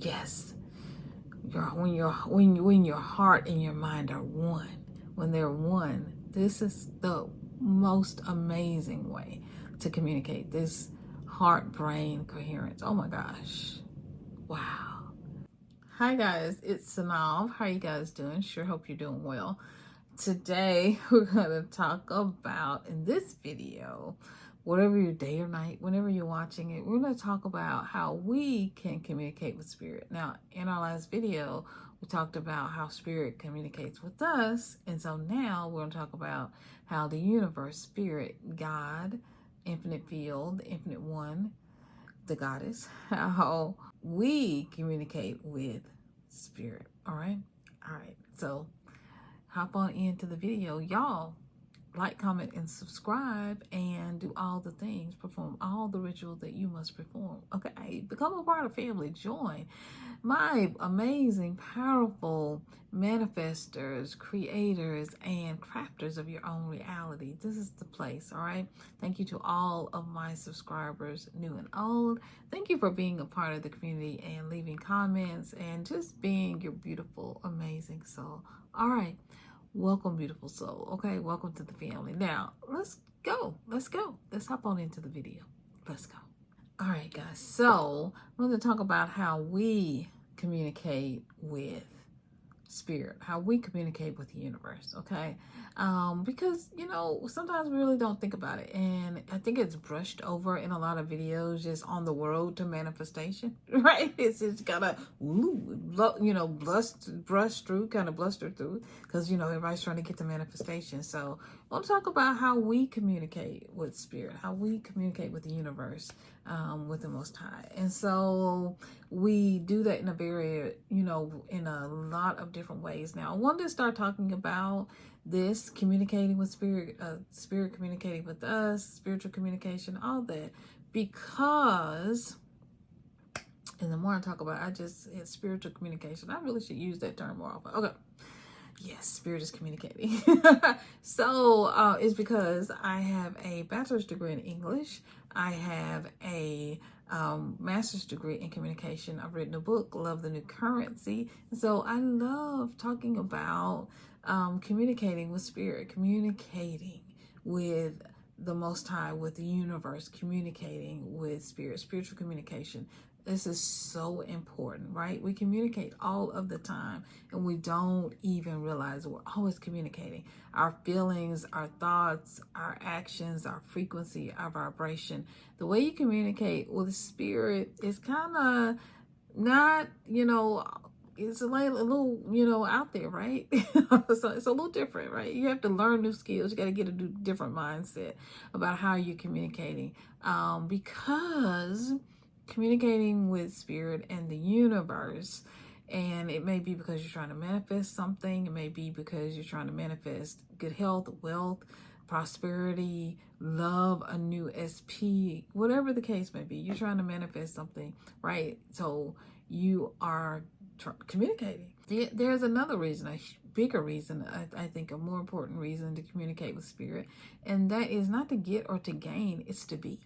Yes, when your heart and your mind are one, when they're one, this is the most amazing way to communicate. This heart brain coherence. Oh my gosh. Wow. Hi guys, it's Synolve. How are you guys doing? Sure hope you're doing well. Today we're going to talk about, in this video, whatever your day or night, whenever you're watching it, we're going to talk about how we can communicate with spirit. Now, in our last video, we talked about how spirit communicates with us. And so now we're going to talk about how the universe, spirit, God, infinite field, infinite one, the goddess, how we communicate with spirit. All right. So hop on into the video, y'all. Like, comment, and subscribe, and do all the things. Perform all the rituals that you must perform. Okay, become a part of family. Join my amazing, powerful manifestors, creators, and crafters of your own reality. This is the place. All right. Thank you to all of my subscribers, new and old. Thank you for being a part of the community and leaving comments and just being your beautiful, amazing soul. All right. Welcome, beautiful soul. Okay, welcome to the family. Now, let's go. Let's hop on into the video. Let's go. All right, guys. So, I'm going to talk about how we communicate with spirit, how we communicate with the universe, okay? Because, sometimes we really don't think about it. And I think it's brushed over in a lot of videos, just on the road to manifestation, right? It's just kind of, bluster through, because, everybody's trying to get to manifestation. So we'll talk about how we communicate with spirit, how we communicate with the universe, with the Most High. And so we do that in a very, in a lot of different ways. Now, I wanted to start talking about this, communicating with spirit, spirit communicating with us, spiritual communication, all that, because, and the more I talk about it, I just had spiritual communication. I really should use that term more often. Okay. Yes, spirit is communicating. So it's because I have a bachelor's degree in English. I have a master's degree in communication. I've written a book, Love the New Currency. So I love talking about communicating with spirit, communicating with the Most High, with the universe, communicating with spirit, spiritual communication. This is so important, right? We communicate all of the time and we don't even realize we're always communicating. Our feelings, our thoughts, our actions, our frequency, our vibration. The way you communicate with spirit is kind of not, it's a little, out there, right? So it's a little different, right? You have to learn new skills. You got to get a different mindset about how you're communicating, because communicating with spirit and the universe, and it may be because you're trying to manifest something. It may be because you're trying to manifest good health, wealth, prosperity, love, a new SP, whatever the case may be. You're trying to manifest something, right? So you are communicating. There's another reason, a bigger reason, I think a more important reason to communicate with spirit, and that is not to get or to gain, it's to be.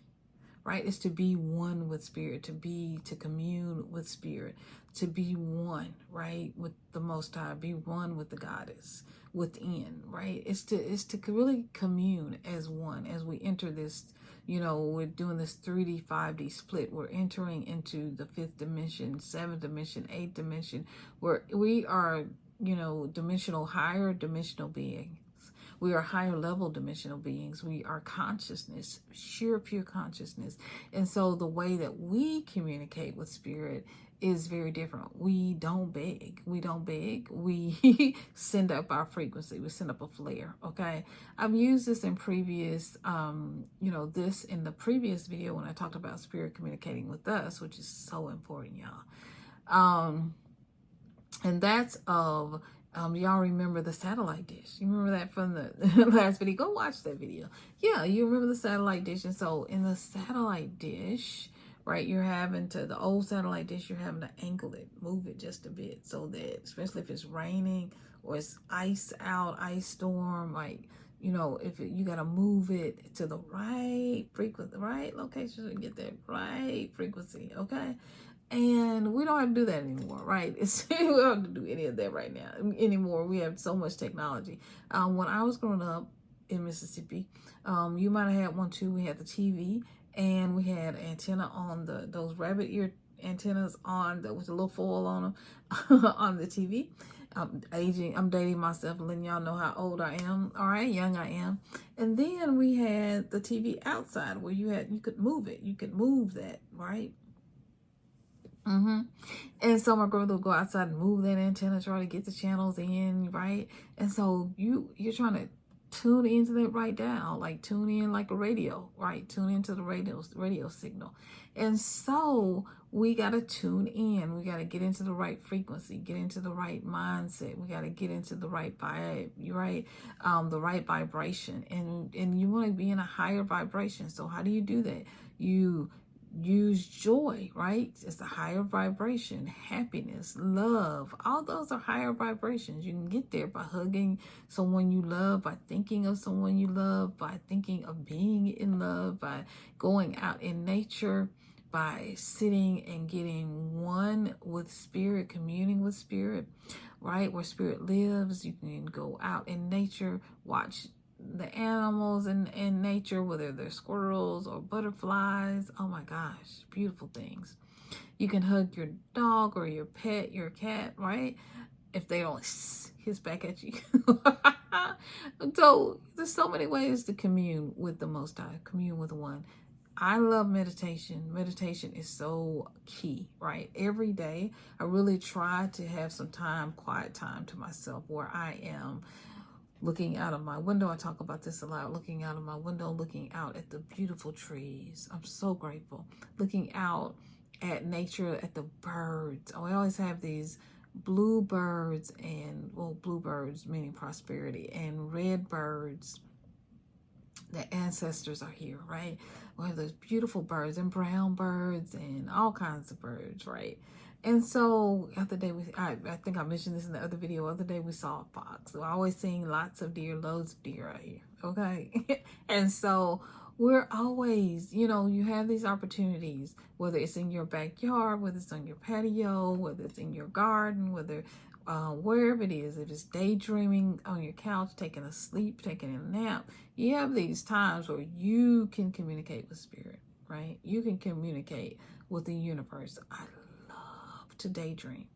Right? It's to be one with spirit, to commune with spirit, to be one, right? With the Most High, be one with the goddess within, right? It's to really commune as one. As we enter this, we're doing this 3D, 5D split. We're entering into the 5th dimension, 7th dimension, 8th dimension, where we are, higher dimensional beings. We are higher level dimensional beings. We are consciousness, sheer pure consciousness. And so the way that we communicate with spirit is very different. We don't beg. We send up our frequency. We send up a flare. Okay. I've used this in previous, this in the previous video when I talked about spirit communicating with us, which is so important, y'all. And that's of, y'all remember the satellite dish. You remember that from the last video? Go watch that video. Yeah, you remember the satellite dish. And so in the satellite dish, right, the old satellite dish, you're having to angle it, move it just a bit, so that, especially if it's raining or it's ice out, ice storm, like, if you got to move it to the right frequency, the right location to get that right frequency, okay? And we don't have to do that anymore, right? We don't have to do any of that right now anymore. We have so much technology. When I was growing up in Mississippi, you might have had one too. We had the TV, and we had antenna on those rabbit ear antennas on that with a little foil on them on the TV. I'm dating myself, letting y'all know how old I am. All right, young I am. And then we had the TV outside where you could move it. You could move that, right? And so my brother would go outside and move that antenna, try to get the channels in, right? And so you're trying to tune into that right now, like tune in like a radio, right? Tune into the radio signal. And so we got to tune in. We got to get into the right frequency, get into the right mindset. We got to get into the right vibe, right? The right vibration. And you want to be in a higher vibration. So how do you do that? You use joy, right? It's a higher vibration. Happiness, love, all those are higher vibrations. You can get there by hugging someone you love, by thinking of someone you love, by thinking of being in love, by going out in nature, by sitting and getting one with spirit, communing with spirit, right? Where spirit lives. You can go out in nature, watch the animals in nature, whether they're squirrels or butterflies. Oh my gosh, beautiful things. You can hug your dog or your pet, your cat, right? If they don't hiss back at you. So there's so many ways to commune with the Most High, commune with one. I love meditation. Meditation is so key, right? Every day, I really try to have some time, quiet time to myself where I am looking out of my window. I talk about this a lot. Looking out of my window, looking out at the beautiful trees. I'm so grateful. Looking out at nature, at the birds. Oh, I always have these blue birds and, well, bluebirds meaning prosperity, and red birds. The ancestors are here, right? We have those beautiful birds and brown birds and all kinds of birds, right? And so the other day, I think I mentioned this in the other video. The other day we saw a fox. So I always seeing lots of deer, loads of deer out here, okay? And so we're always, you have these opportunities, whether it's in your backyard, whether it's on your patio, whether it's in your garden, whether wherever it is, if it's daydreaming on your couch, taking a sleep, taking a nap, you have these times where you can communicate with spirit, right? You can communicate with the universe. I love to daydream,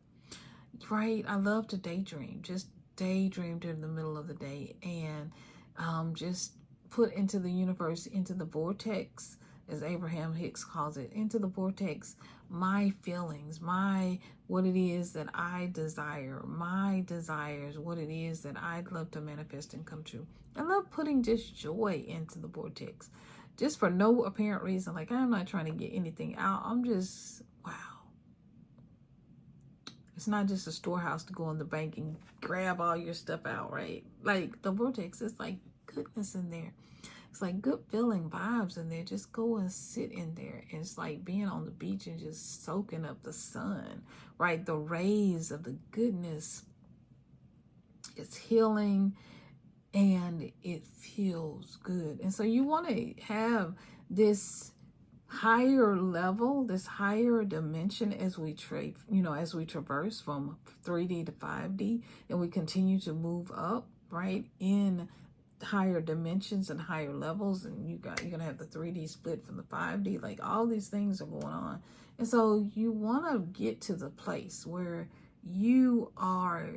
right? I love to daydream, just daydream during the middle of the day, and just put into the universe, into the vortex, as Abraham Hicks calls it, into the vortex, my feelings, what it is that I desire, my desires, what it is that I'd love to manifest and come true. I love putting just joy into the vortex, just for no apparent reason. Like, I'm not trying to get anything out. I'm just, wow. It's not just a storehouse to go in the bank and grab all your stuff out, right? Like, the vortex is like goodness in there. It's like good feeling vibes in there. Just go and sit in there. And it's like being on the beach and just soaking up the sun, right? The rays of the goodness. It's healing and it feels good. And so you want to have this higher level, this higher dimension as we as we traverse from 3D to 5D, and we continue to move up, right, in higher dimensions and higher levels, and you're gonna have the 3D split from the 5D. Like, all these things are going on, and so you want to get to the place where you are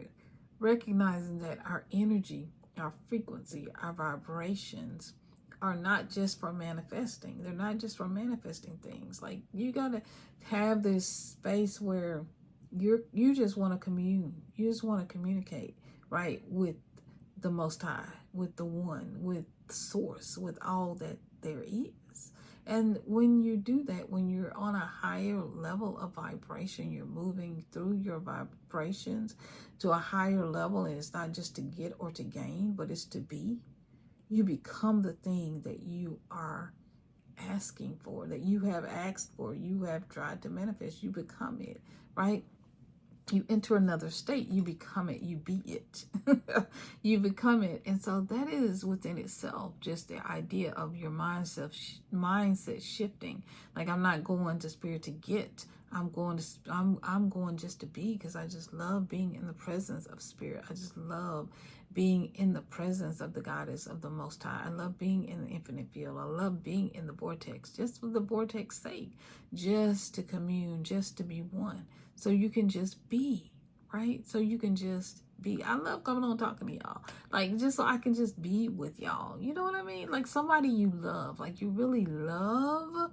recognizing that our energy, our frequency, our vibrations are not just for manifesting. They're not just for manifesting things. Like, you gotta have this space where you just want to commune. You just want to communicate, right, with the Most High, with the One, with Source, with all that there is. And when you do that, when you're on a higher level of vibration, you're moving through your vibrations to a higher level, and it's not just to get or to gain, but it's to be. You become the thing that you are asking for, that you have asked for, you have tried to manifest. You become it, right? You enter another state, you become it, you be it. You become it. And so that is within itself just the idea of your mindset shifting. Like, I'm not going to spirit to get, I'm going just to be, because I just love being in the presence of spirit. I just love being in the presence of the goddess of the Most High. I love being in the infinite field. I love being in the vortex, just for the vortex sake, just to commune, just to be one. So you can just be, right? So you can just be. I love coming on talking to y'all, like, just so I can just be with y'all. You know what I mean? Like somebody you love, like you really love.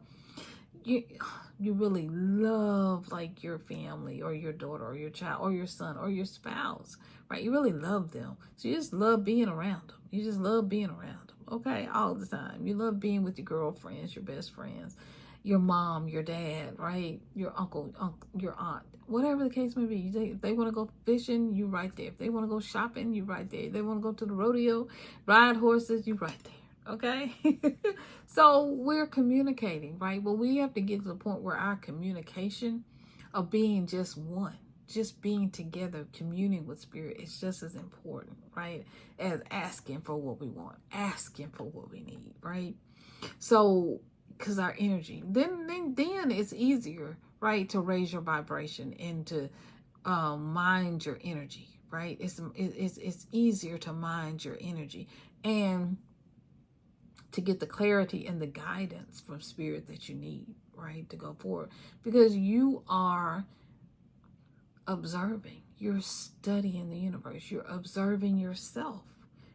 You really love, like, your family or your daughter or your child or your son or your spouse, right? You really love them. So you just love being around them. You just love being around them, okay? All the time. You love being with your girlfriends, your best friends, your mom, your dad, right? Your uncle, your aunt, whatever the case may be. If they want to go fishing, you right there. If they want to go shopping, you right there. If they want to go to the rodeo, ride horses, you right there. Okay. So we're communicating, right? Well, we have to get to the point where our communication of being just one, just being together, communing with spirit is just as important, right? As asking for what we want, asking for what we need, right? So, because our energy, then it's easier, right, to raise your vibration and to mind your energy, right? It's easier to mind your energy and to get the clarity and the guidance from spirit that you need, right, to go forward. Because you are observing, you're studying the universe, you're observing yourself,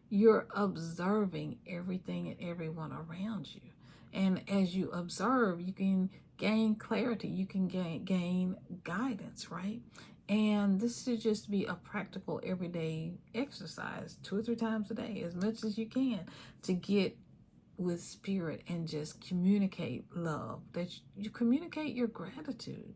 you're observing everything and everyone around you. And as you observe, you can gain clarity, you can gain guidance, right? And this should just be a practical everyday exercise, 2 or 3 times a day, as much as you can, to get with spirit and just communicate love. That you communicate your gratitude,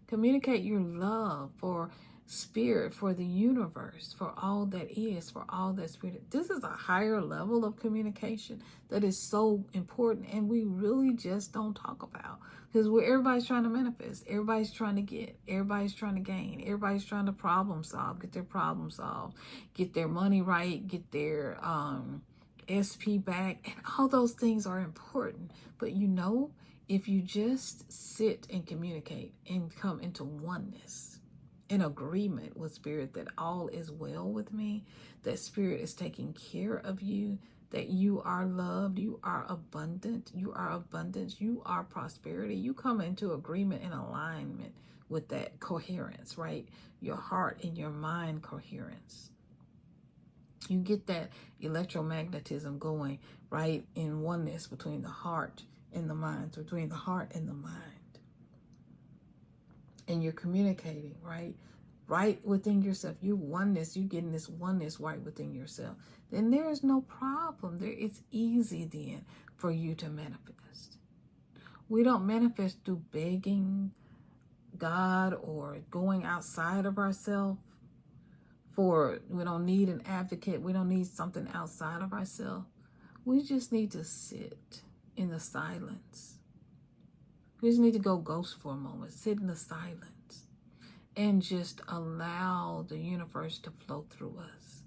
communicate your love for spirit, for the universe, for all that is, for all that spirit. This is a higher level of communication that is so important, and we really just don't talk about, because everybody's trying to manifest, everybody's trying to get, everybody's trying to gain, everybody's trying to problem solve, get their problem solved, get their money right, get their SP back, and all those things are important. But if you just sit and communicate and come into oneness, in agreement with spirit, that all is well with me, that spirit is taking care of you, that you are loved, you are abundant, you are abundance, you are prosperity. You come into agreement and alignment with that coherence, right? Your heart and your mind coherence. You get that electromagnetism going, right, in oneness between the heart and the mind, between the heart and the mind. And you're communicating, right within yourself. You oneness, you getting this oneness right within yourself. Then there is no problem. It's easy then for you to manifest. We don't manifest through begging God or going outside of ourselves. We don't need an advocate. We don't need something outside of ourselves. We just need to sit in the silence. We just need to go ghost for a moment, sit in the silence, and just allow the universe to flow through us.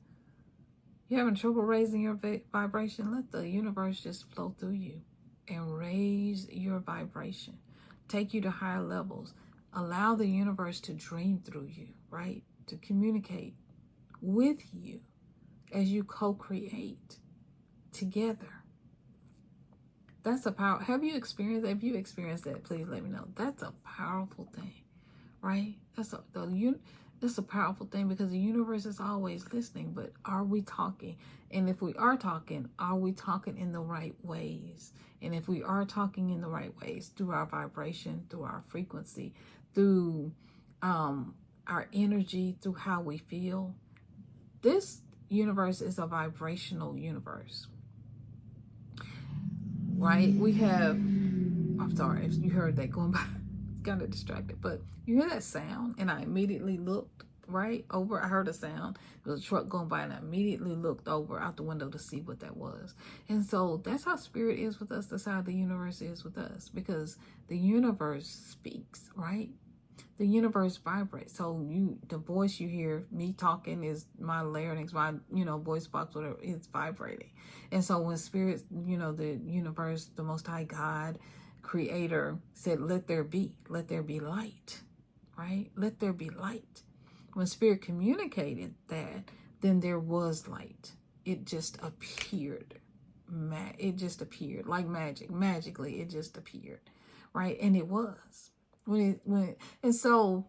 You're having trouble raising your vibration? Let the universe just flow through you and raise your vibration. Take you to higher levels. Allow the universe to dream through you, right? To communicate with you as you co-create together. That's a power. Have you experienced that? If you experienced that, please let me know. That's a powerful thing, right? That's a powerful thing, because the universe is always listening. But are we talking? And if we are talking in the right ways? And if we are talking in the right ways, through our vibration, through our frequency, through our energy, through how we feel, this universe is a vibrational universe, right? I'm sorry if you heard that going by, kind of distracted, but you hear that sound, and I immediately looked right over. I heard a sound. There was a truck going by, and I immediately looked over out the window to see what that was. And so that's how spirit is with us. That's how the universe is with us, because the universe speaks, right? The universe vibrates. So the voice you hear me talking is my larynx, my voice box, whatever, it's vibrating. And so when spirit, the universe, the Most High God, Creator said, let there be light, right? Let there be light. When Spirit communicated that, then there was light. It just appeared. It just appeared like magic. Magically, it just appeared, right? And it was. And so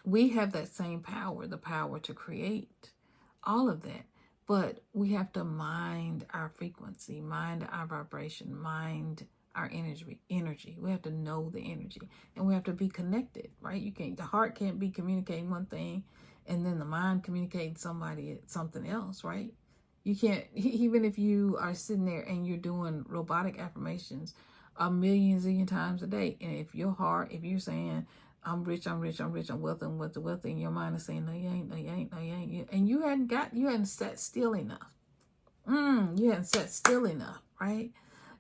we have that same power, the power to create all of that. But we have to mind our frequency, mind our vibration, mind our energy. We have to know the energy, and we have to be connected, right? The heart can't be communicating one thing and then the mind communicating something else, right? You can't, even if you are sitting there and you're doing robotic affirmations a million zillion times a day, and if you're saying, I'm rich, I'm wealthy, and your mind is saying, no, you ain't, no, you ain't, no, you ain't. And you hadn't sat still enough. You hadn't sat still enough, right?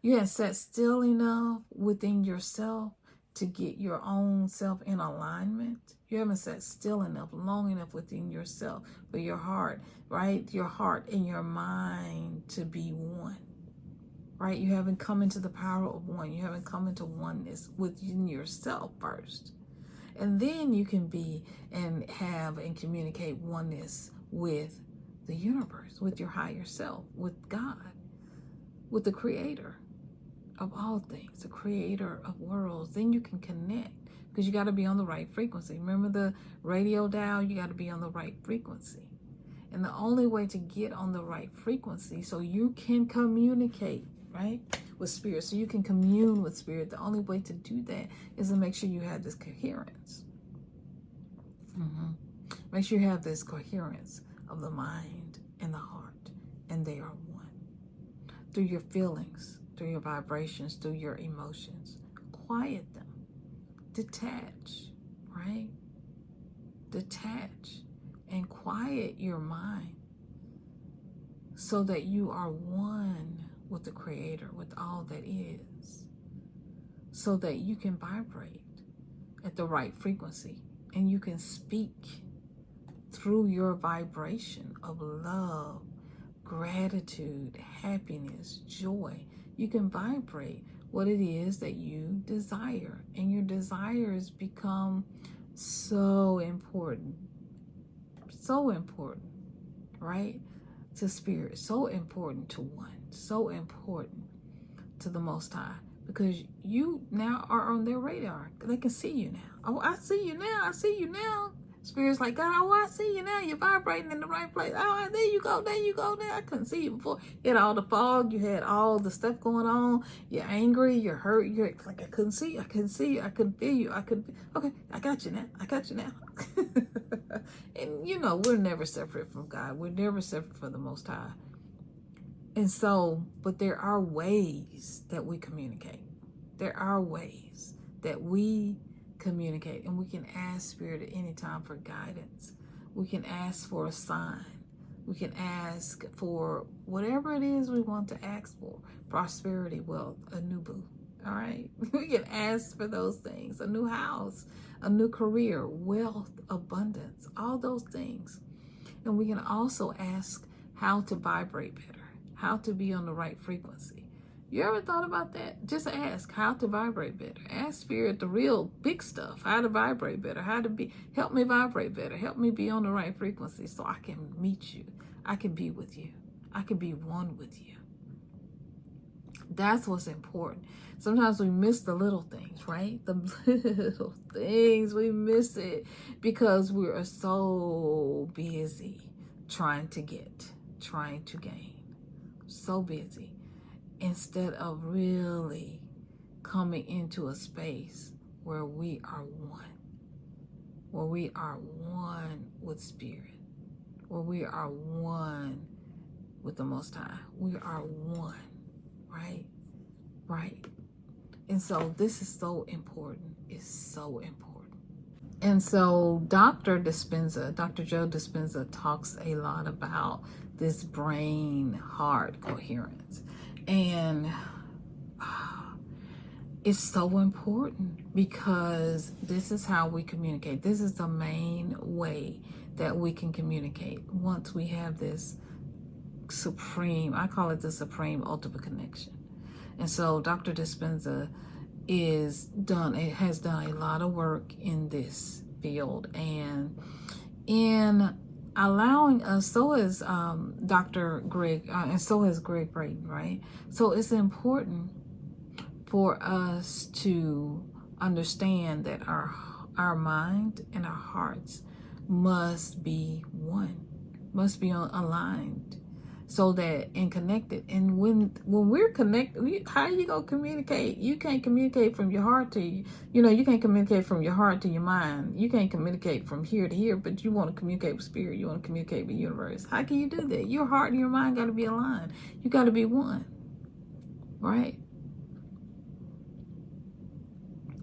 You hadn't sat still enough within yourself to get your own self in alignment. You haven't sat still enough, long enough within yourself for your heart, right? Your heart and your mind to be one, right? You haven't come into the power of one. You haven't come into oneness within yourself first. And then you can be and have and communicate oneness with the universe, with your higher self, with God, with the creator of all things, the creator of worlds. Then you can connect, because you got to be on the right frequency. Remember the radio dial? You got to be on the right frequency. And the only way to get on the right frequency so you can communicate, right, with Spirit, so you can commune with Spirit, the only way to do that is to make sure you have this coherence. Make sure you have this coherence of the mind and the heart, and they are one. Through your feelings, through your vibrations, through your emotions, quiet them. Detach, right? Detach and quiet your mind so that you are one with the Creator, with all that is, so that you can vibrate at the right frequency and you can speak through your vibration of love, gratitude, happiness, joy. You can vibrate what it is that you desire, and your desires become so important, right, to Spirit, so important to one, so important to the Most High, because you now are on their radar. They can see you now. Oh, I see you now. I see you now. Spirit's like, God, oh, I see you now. You're vibrating in the right place. Oh, there you go. There you go. There. I couldn't see you before. You had all the fog. You had all the stuff going on. You're angry. You're hurt. You're like, I couldn't see you. I couldn't see you. I couldn't feel you. Okay, I got you now. I got you now. And, you know, we're never separate from God. We're never separate from the Most High. And so, but there are ways that we communicate. There are ways that we communicate, and we can ask Spirit at any time for guidance. We can ask for a sign. We can ask for whatever it is we want to ask for. Prosperity, wealth, a new boo. All right. We can ask for those things. A new house, a new career, wealth, abundance, all those things. And we can also ask how to vibrate better, how to be on the right frequency. You ever thought about that? Just ask how to vibrate better. Ask Spirit the real big stuff, how to vibrate better, help me vibrate better, help me be on the right frequency so I can meet you. I can be with you. I can be one with you. That's what's important. Sometimes we miss the little things, right? The little things, we miss it because we are so busy trying to gain. So busy. Instead of really coming into a space where we are one with Spirit, where we are one with the Most High. We are one, right? Right. And so this is so important. It's so important. And so Dr. Joe Dispenza talks a lot about this brain-heart coherence. And it's so important because this is how we communicate. This is the main way that we can communicate once we have this supreme, I call it the supreme ultimate connection. And so Dr. Dispenza has done a lot of work in this field, and in allowing us, so is Dr. Greg, and so has Greg Braden, right? So it's important for us to understand that our mind and our hearts must be one, must be aligned, so that and connected. And when we're connected, how are you gonna communicate? You can't communicate from your heart to you can't communicate from your heart to your mind. You can't communicate from here to here, but you want to communicate with spirit. You want to communicate with universe. How can you do that? Your heart and your mind got to be aligned. You got to be one, right?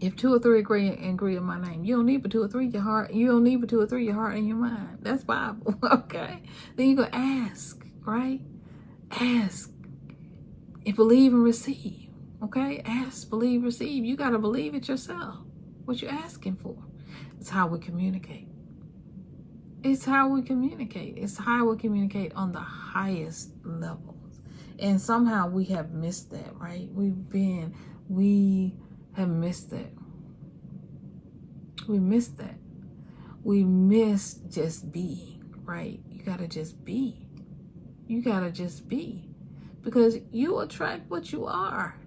If 2 or 3 agree in my name, you don't need but 2 or 3 your heart. You don't need but 2 or 3 your heart and your mind. That's Bible, okay? Then you go ask, right? Ask and believe and receive, okay? Ask, believe, receive. You got to believe it yourself. What you're asking for. It's how we communicate. It's how we communicate. It's how we communicate on the highest levels. And somehow we have missed that, right? We have missed that. We missed that. We miss just being, right? You got to just be. You got to just be. Because you attract what you are.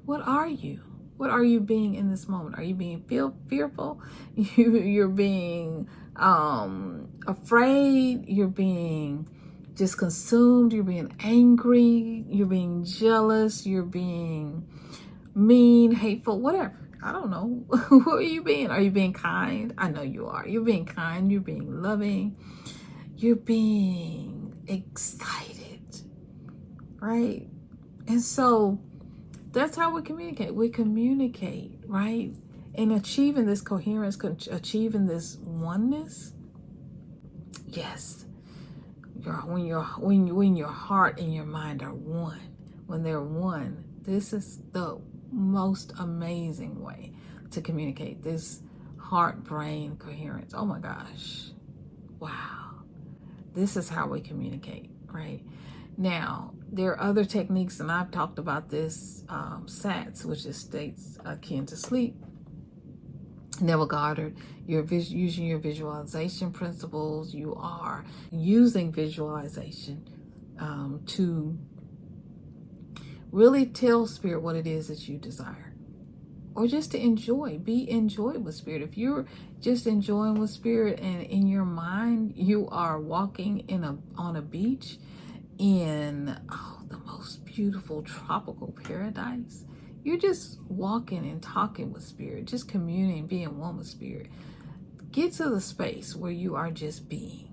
What are you? What are you being in this moment? Are you being fearful? You're being afraid. You're being just consumed. You're being angry. You're being jealous. You're being mean, hateful, whatever. I don't know. Who are you being? Are you being kind? I know you are. You're being kind. You're being loving. You're being excited, right? And so that's how we communicate. We communicate, right? And achieving this coherence, achieving this oneness. Yes. When your heart and your mind are one, when they're one, this is the most amazing way to communicate. This heart-brain coherence. Oh my gosh. Wow. This is how we communicate, right? Now, there are other techniques, and I've talked about this, SATS, which is states akin to sleep. Neville Goddard, you're using your visualization principles. You are using visualization to really tell spirit what it is that you desire, or just to enjoy with spirit. If you're just enjoying with spirit, and in your mind you are walking on a beach in the most beautiful tropical paradise, you're just walking and talking with spirit, just communing, being one with spirit. Get to the space where you are just being.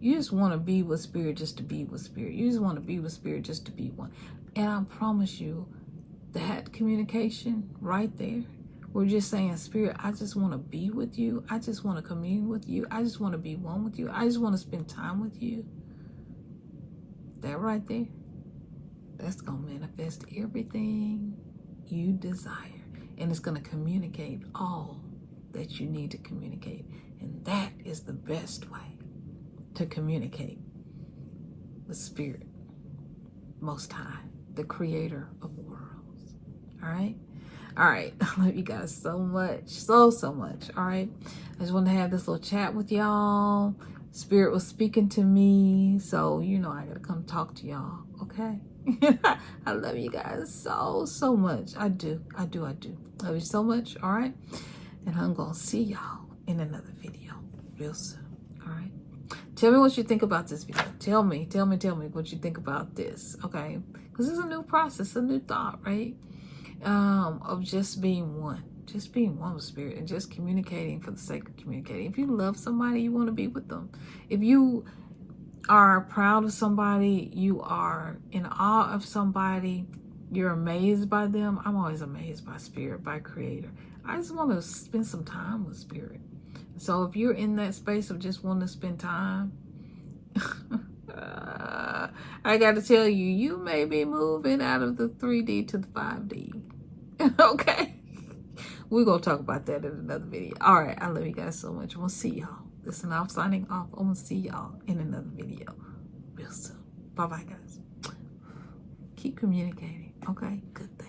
You just want to be with spirit just to be with spirit. You just want to be with spirit just to be one. And I promise you, that communication right there, we're just saying, spirit, I just want to be with you. I just want to commune with you. I just want to be one with you. I just want to spend time with you. That right there, that's going to manifest everything you desire. And it's going to communicate all that you need to communicate. And that is the best way to communicate with spirit, Most High, the creator of worlds. All right? All right. I love you guys so much. So much. All right? I just wanted to have this little chat with y'all. Spirit was speaking to me. So, I got to come talk to y'all. Okay? I love you guys so much. I do. Love you so much. All right? And I'm going to see y'all in another video real soon. All right? Tell me what you think about this video. Tell me what you think about this, okay? Because it's a new process, a new thought, right? Of just being one. Just being one with spirit and just communicating for the sake of communicating. If you love somebody, you want to be with them. If you are proud of somebody, you are in awe of somebody, you're amazed by them. I'm always amazed by spirit, by creator. I just want to spend some time with spirit. So if you're in that space of just wanting to spend time, I got to tell you, you may be moving out of the 3D to the 5D. Okay? We're going to talk about that in another video. All right. I love you guys so much. We'll see y'all. This is Synolve signing off. I'm going to see y'all in another video real soon. Bye-bye, guys. Keep communicating. Okay, good thing.